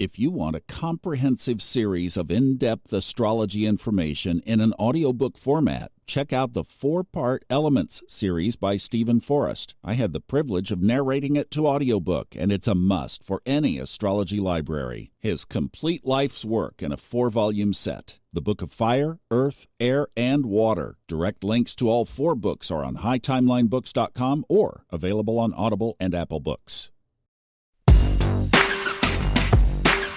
If you want a comprehensive series of in-depth astrology information in an audiobook format, check out the 4-part Elements series by Stephen Forrest. I had the privilege of narrating it to audiobook, and it's a must for any astrology library. His complete life's work in a 4-volume set. The Book of Fire, Earth, Air, and Water. Direct links to all 4 books are on hightimelinebooks.com or available on Audible and Apple Books.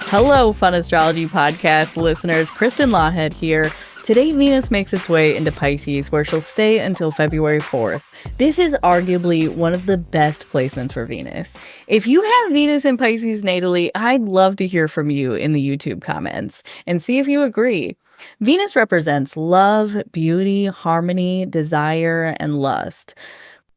Hello, Fun Astrology Podcast listeners. Kristin Lawhead here. Today, Venus makes its way into Pisces, where she'll stay until February 4th. This is arguably one of the best placements for Venus. If you have Venus in Pisces natally, I'd love to hear from you in the YouTube comments and see if you agree. Venus represents love, beauty, harmony, desire, and lust.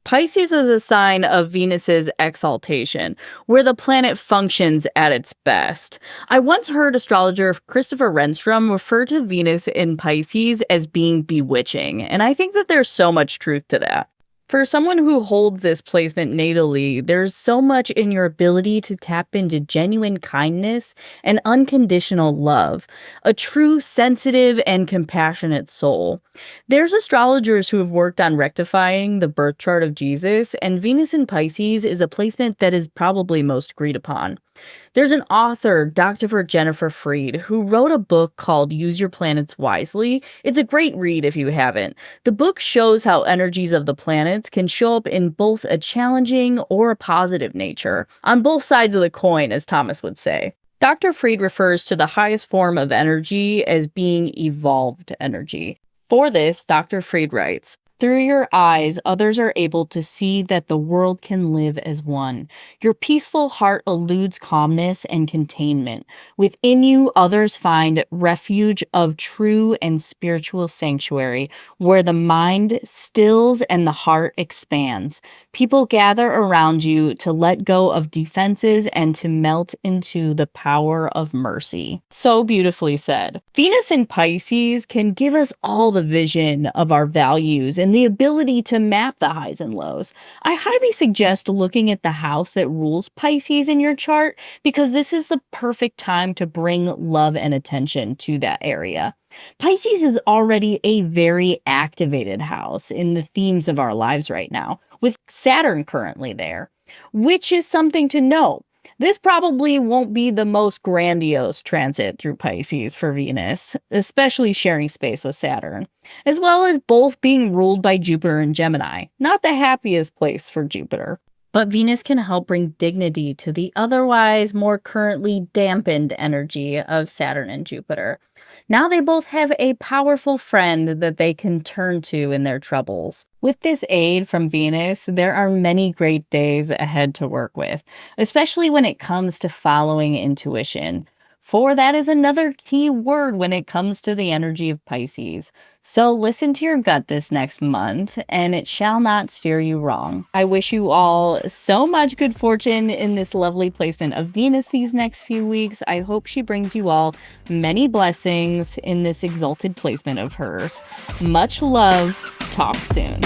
Pisces is a sign of Venus's exaltation, where the planet functions at its best. I once heard astrologer Christopher Renstrom refer to Venus in Pisces as being bewitching, and I think that there's so much truth to that. For someone who holds this placement natally, there's so much in your ability to tap into genuine kindness and unconditional love, a true sensitive and compassionate soul. There's astrologers who have worked on rectifying the birth chart of Jesus, and Venus in Pisces is a placement that is probably most agreed upon. There's an author, Dr. Jennifer Freed, who wrote a book called Use Your Planets Wisely. It's a great read if you haven't. The book shows how energies of the planets can show up in both a challenging or a positive nature, on both sides of the coin, as Thomas would say. Dr. Freed refers to the highest form of energy as being evolved energy. For this, Dr. Freed writes, "Through your eyes, others are able to see that the world can live as one. Your peaceful heart eludes calmness and containment. Within you, others find refuge of true and spiritual sanctuary, where the mind stills and the heart expands. People gather around you to let go of defenses and to melt into the power of mercy." So beautifully said. Venus in Pisces can give us all the vision of our values and the ability to map the highs and lows. I highly suggest looking at the house that rules Pisces in your chart, because this is the perfect time to bring love and attention to that area. Pisces is already a very activated house in the themes of our lives right now, with Saturn currently there, which is something to note. This probably won't be the most grandiose transit through Pisces for Venus, especially sharing space with Saturn, as well as both being ruled by Jupiter and Gemini. Not the happiest place for Jupiter. But Venus can help bring dignity to the otherwise more currently dampened energy of Saturn and Jupiter. Now they both have a powerful friend that they can turn to in their troubles. With this aid from Venus, there are many great days ahead to work with, especially when it comes to following intuition. For that is another key word when it comes to the energy of Pisces. So listen to your gut this next month, and it shall not steer you wrong. I wish you all so much good fortune in this lovely placement of Venus these next few weeks. I hope she brings you all many blessings in this exalted placement of hers. Much love. Talk soon.